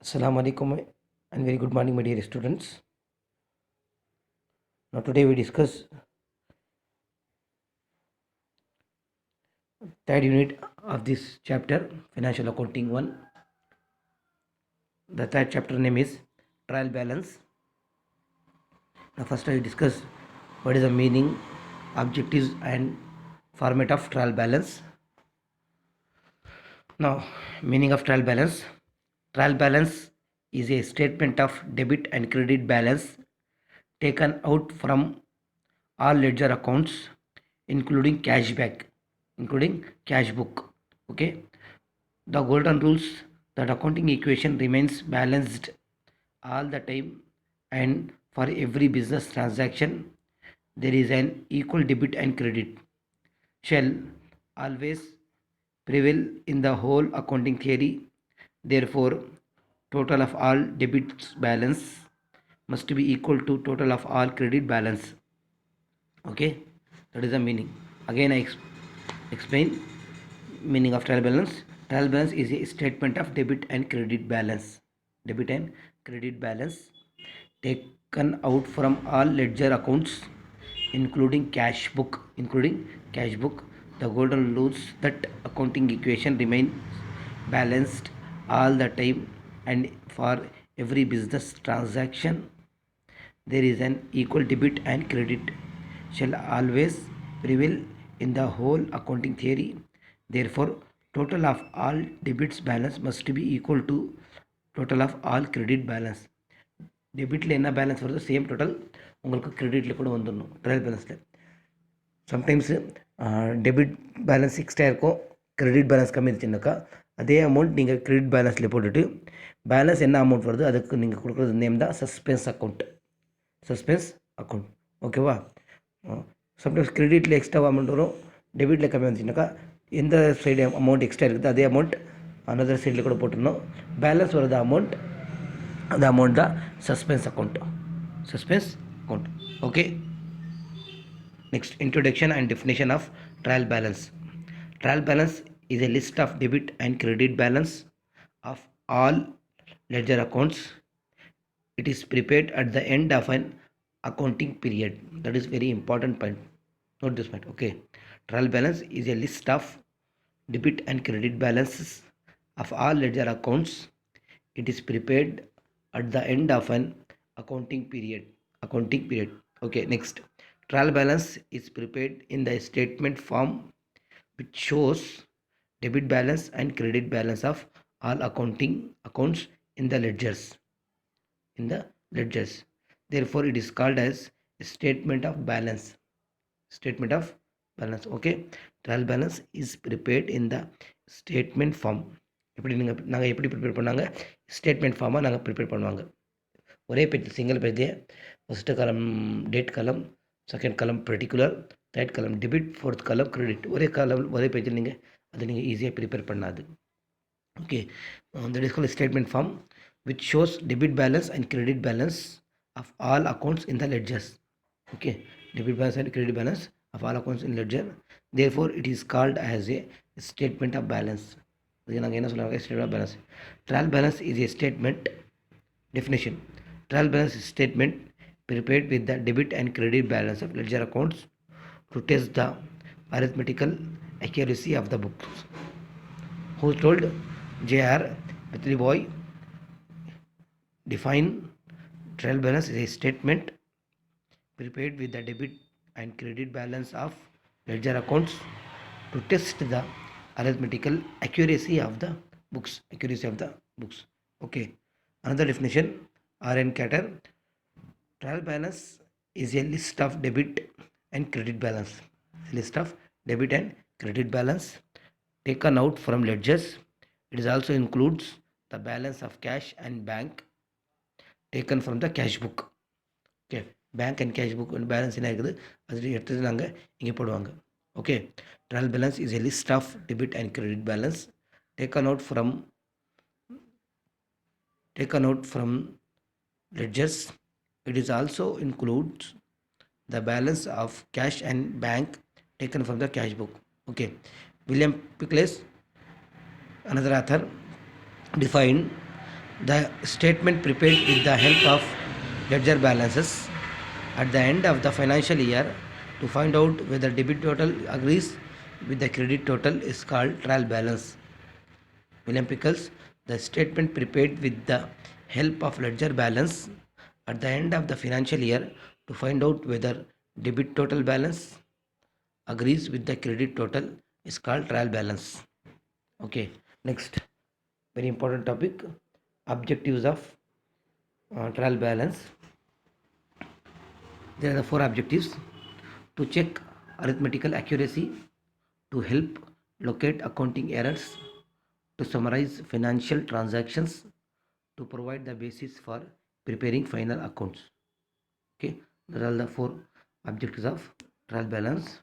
Assalamu alaikum and very good morning, my dear students. Now today we discuss third unit of this chapter, Financial Accounting 1. The third chapter name is Trial Balance. Now first I discuss what is the meaning, objectives and format of trial balance. Now, meaning of trial balance. Trial balance is a statement of debit and credit balance taken out from all ledger accounts including cash book. Okay, the golden rules that accounting equation remains balanced all the time, and for every business transaction there is an equal debit and credit shall always prevail in the whole accounting theory. Therefore, total of all debits balance must be equal to total of all credit balance. Okay, that is the meaning. Again I explain meaning of trial balance. Trial balance is a statement of debit and credit balance. Debit and credit balance taken out from all ledger accounts including cash book. The golden rules that accounting equation remains balanced all the time, and for every business transaction there is an equal debit and credit shall always prevail in the whole accounting theory. Therefore, total of all debits balance must be equal to total of all credit balance. டெபிட்டில் என்ன balance வருதோ same total உங்களுக்கு கிரெடிட்டில் கூட வந்துடணும் trial பேலன்ஸில். Sometimes debit balance extra இருக்கும், credit balance கம்மி இருந்துச்சுனாக்கா அதே அமௌண்ட் நீங்கள் கிரெடிட் பேலன்ஸில் போட்டுட்டு பேலன்ஸ் என்ன அமௌண்ட் வருது அதுக்கு நீங்கள் கொடுக்குறது நேம் தான் சஸ்பென்ஸ் அக்கௌண்ட். ஓகேவா? சம்டைம்ஸ் கிரெடிட்டில் எக்ஸ்ட்ரா அமௌண்ட் வரும், டெபிட்டில் கம்மி வந்துச்சுனாக்கா எந்த சைடு அமௌண்ட் எக்ஸ்ட்ரா இருக்குது அதே அமௌண்ட் அனதர் சைடில் கூட போட்டுடணும். பேலன்ஸ் வருது அமௌண்ட், அந்த அமௌண்ட் தான் suspense account. Okay, next, introduction and definition of trial balance. Trial balance is a list of debit and credit balance of all ledger accounts. It is prepared at the end of an accounting period. That is very important point. Note this point. Okay, trial balance is a list of debit and credit balances of all ledger accounts. It is prepared at the end of an accounting period. Okay, next, trial balance is prepared in the statement form which shows debit balance and credit balance of all accounting accounts in the ledgers. Therefore, it is called as statement of balance. Okay, trial balance is prepared in the statement form. எப்படி நாங்கள் எப்படி prepare பண்ணாங்க, statement ஃபார்மாக நாங்கள் prepare பண்ணுவாங்க. ஒரே page, single பேஜே, first column date column, second column particular, third column debit, fourth column credit. ஒரே பேஜில் நீங்கள் அதை நீங்கள் ஈஸியாக ப்ரிப்பேர் பண்ணாது. Okay, that is called statement form which shows debit balance and credit balance of all accounts in the ledgers. Okay, debit balance and credit balance of all accounts in ledger. Therefore, it is called as a statement of balance. நாங்கள் என்ன சொல்லுவாங்க, statement of balance. Trial balance is a statement. Definition: trial balance is statement prepared with the debit and credit balance of ledger accounts to test the arithmetical accuracy of the books. Who told? J.R. Whitley. Define: trial balance is a statement prepared with the debit and credit balance of ledger accounts to test the arithmetical accuracy of the books. Okay, another definition, R.N. Catter. Trial balance is a list of debit and credit balance. Taken out from ledgers. It also includes the balance of cash and bank taken from the cash book. Okay, bank and cash book balance என்ன இருக்குது அது எடுத்து நாங்கள் இங்கே போடுவாங்க. Okay, trial balance is a list of debit and credit balance taken out from ledgers. It is also includes the balance of cash and bank taken from the cash book. Okay, William Pickles, another author, defined The statement prepared with the help of ledger balances at the end of the financial year to find out whether debit total agrees with the credit total is called trial balance. William Pickles, the statement prepared with the help of ledger balance at the end of the financial year to find out whether debit total balance agrees with the credit total is called trial balance. Okay, next, very important topic, objectives of trial balance. There are the four objectives: to check arithmetical accuracy, to help locate accounting errors, to summarize financial transactions, to provide the basis for preparing final accounts. Okay, these are the four objectives of trial balance.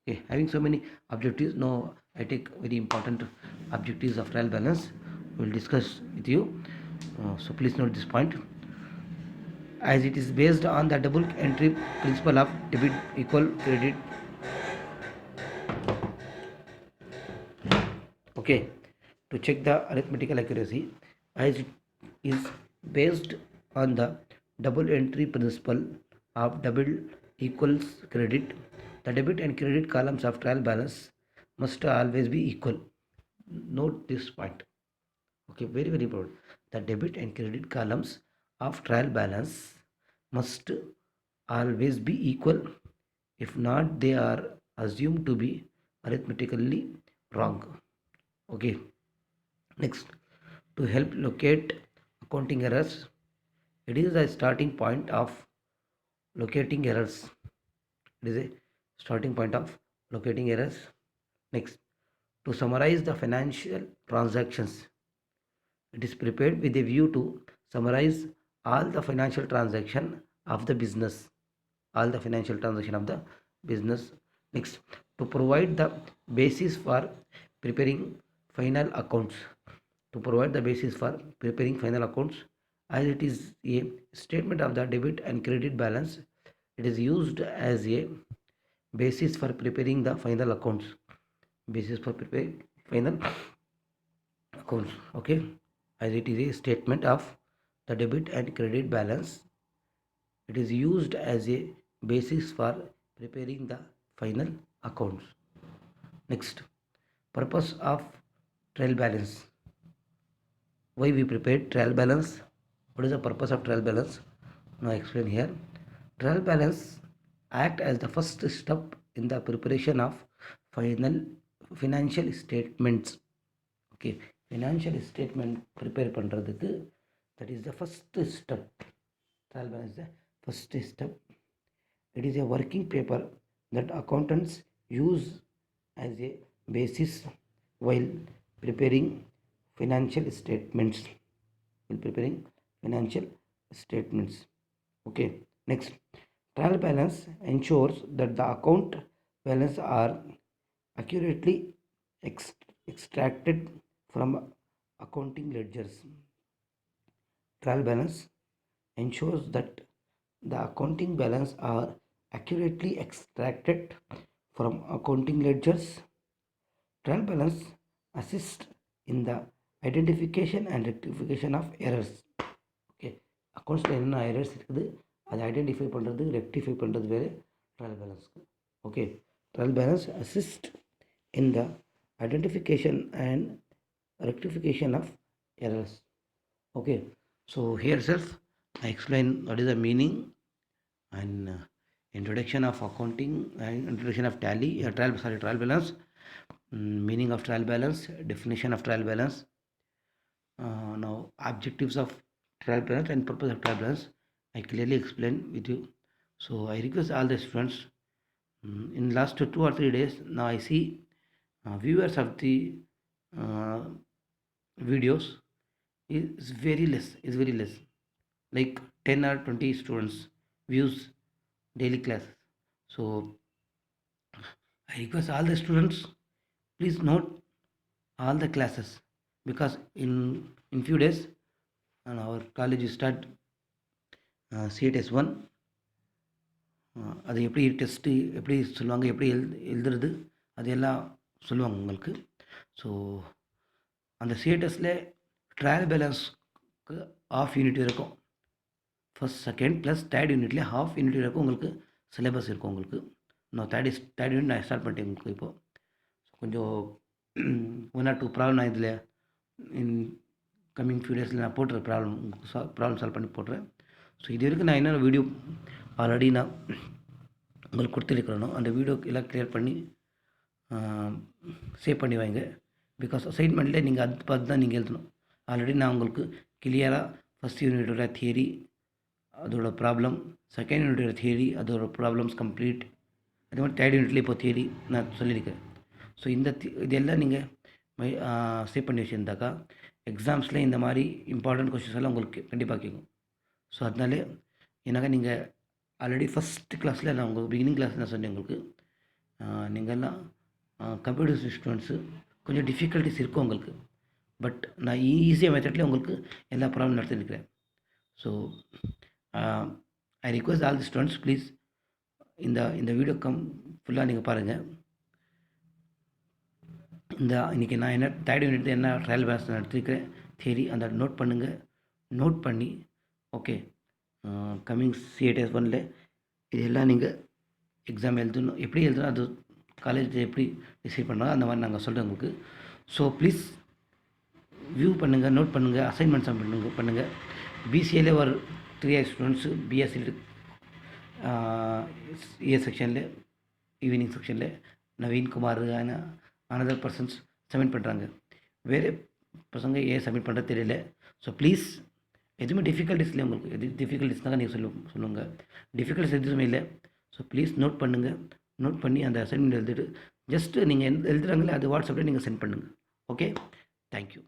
Okay, having so many objectives, now I take very important objectives of trial balance. We will discuss with you. So please note this point. As it is based on the double entry principle of debit equal credit. Okay, to check the arithmetical accuracy, as it is based on the double entry principle of double equals credit, the debit and credit columns of trial balance must always be equal. Note this point. Okay, very very important. The debit and credit columns of trial balance must always be equal. If not, they are assumed to be arithmetically wrong. Okay, next, to help locate accounting errors, it is a starting point of locating errors. It is a starting point of locating errors. Next, to summarize the financial transactions, it is prepared with a view to summarize all the financial transaction of the business. All the financial transaction of the business. Next, to provide the basis for preparing final accounts. To provide the basis for preparing final accounts, as it is a statement of the debit and credit balance, it is used as a basis for preparing the final accounts. Basis for preparing final accounts. Okay, as it is a statement of the debit and credit balance, it is used as a basis for preparing the final accounts. Next, purpose of trial balance. Why we prepared trial balance? What is the purpose of trial balance? Now I explain here. Trial balance act as the first step in the preparation of final financial statements. Okay, financial statement prepare பண்றதுக்கு, that is the first step. Trial balance is the first step. It is a working paper that accountants use as a basis while preparing financial statements. Okay, next, trial balance ensures that the account balance are accurately extracted from accounting ledgers. Trial balance ensures that the accounting balance are accurately extracted from accounting ledgers. Trial balance assists in the identification and rectification of errors. Okay, அக்கௌண்ட்ஸில் என்ன errors இருக்குது அதை identify பண்ணுறது, rectify பண்ணுறது வேறு trial பேலன்ஸ்க்கு. Okay, trial balance assist in the identification and rectification of errors. Okay, so here self I explain what is the meaning and introduction of accounting and introduction of trial balance, meaning of trial balance, definition of trial balance, now objectives of trial balance and purpose of trial balance I clearly explained with you. So I request all the students, in last 2 or 3 days now I see viewers of the videos is very less, like 10 or 20 students views daily class. So I request all the students, please note all the classes, because in few days and our college will start CTS 1. அது எப்படி test எப்படி சொல்லுவாங்க, எப்படி எழுதுறது, அது எல்லாம் சொல்லுவாங்க உங்களுக்கு. ஸோ அந்த சிஎடெஸ்டில் ட்ரையல் பேலன்ஸ் ஆஃப் யூனிட் இருக்கும். ஃபர்ஸ்ட் செகண்ட் ப்ளஸ் தேர்ட் யூனிட்லேயே ஹாஃப் யூனிட் வரைக்கும் உங்களுக்கு சிலபஸ் இருக்கும் உங்களுக்கு. நான் தேர்ட் யூனிட் நான் ஸ்டார்ட் பண்ணிட்டேன் உங்களுக்கு இப்போது. கொஞ்சம் 1 or 2 ப்ராப்ளம் நான் இதில் இன் கம்மிங் ஃபியூ டேஸில் நான் போட்டுறேன். ப்ராப்ளம் சால்வ் பண்ணி போட்டுறேன். ஸோ இது வரைக்கும் நான் என்ன வீடியோ ஆல்ரெடி நான் உங்களுக்கு கொடுத்துருக்கிறேனோ அந்த வீடியோக்கு எல்லாம் கிளியர் பண்ணி சேவ் பண்ணி வைங்க. பிகாஸ் அசைன்மெண்ட்டில் நீங்கள் அது பார்த்து தான் நீங்கள் எழுதணும். ஆல்ரெடி நான் உங்களுக்கு கிளியராக ஃபஸ்ட் யூனிட்டோட தியரி, அதோட ப்ராப்ளம், செகண்ட் யூனிட்டோட தியரி, அதோட ப்ராப்ளம்ஸ் கம்ப்ளீட், அதே மாதிரி தேர்ட் யூனிட்லேயே இப்போ தியரி நான் சொல்லியிருக்கேன். ஸோ இதெல்லாம் நீங்கள் சேவ் பண்ணி வச்சுருந்தாக்கா எக்ஸாம்ஸில் இந்த மாதிரி இம்பார்ட்டன்ட் கொஷின்ஸ் எல்லாம் உங்களுக்கு கண்டிப்பாக கேட்கும். ஸோ அதனாலே ஏன்னாக்கா நீங்கள் ஆல்ரெடி ஃபஸ்ட்டு கிளாஸில் நான் உங்களுக்கு பிகினிங் கிளாஸில் நான் சொன்னேன் உங்களுக்கு நீங்கள்லாம் கம்ப்யூட்டர் ஸ்டூடெண்ட்ஸு கொஞ்சம் டிஃபிகல்ட்டிஸ் இருக்கும் உங்களுக்கு. பட் நான் ஈஸியாக மெத்தட்லேயே உங்களுக்கு எல்லா ப்ராப்ளம் நடத்திருக்கிறேன். So I request all the students please இந்த வீடியோ ஃபுல்லாக நீங்கள் பாருங்கள். இன்றைக்கி நான் என்ன தேர்ட் யூனிட் என்ன ட்ரையல் பேலன்ஸ் நடத்திருக்கிறேன் தியரி அந்த நோட் பண்ணுங்கள். நோட் பண்ணி ஓகே கம்மிங் CATS 1ல் இதெல்லாம் நீங்கள் எக்ஸாம் எழுதணும். எப்படி எழுதணும் அது காலேஜ் எப்படி டிசைட் பண்ணால் அந்த மாதிரி நாங்கள் சொல்கிறோம் உங்களுக்கு. ஸோ ப்ளீஸ் வியூ பண்ணுங்கள், நோட் பண்ணுங்கள், அசைன்மெண்ட்ஸ் பண்ணுங்கள். BCAல ஒரு 3 ஸ்டூடெண்ட்ஸு BSc ஏ செக்ஷனில் ஈவினிங் செக்ஷனில் நவீன்குமார் அனதர் பர்சன்ஸ் சப்மிட் பண்ணுறாங்க. வேறு பசங்க ஏன் சப்மிட் பண்ணுறது தெரியல. ஸோ ப்ளீஸ் எதுவுமே டிஃபிகல்ட்டிஸ் இல்லை உங்களுக்கு. எது டிஃபிகல்ட்டிஸ்னாக நீங்கள் சொல்லுங்கள். டிஃபிகல்ட்டிஸ் எதுவுமே இல்லை. ஸோ ப்ளீஸ் நோட் பண்ணுங்கள். நோட் பண்ணி அந்த அசைன்மெண்ட் எழுதிட்டு ஜஸ்ட்டு நீங்கள் எழுதுகிறாங்களே அது வாட்ஸ்அப்பில் நீங்கள் சென்ட் பண்ணுங்கள். Okay, thank you.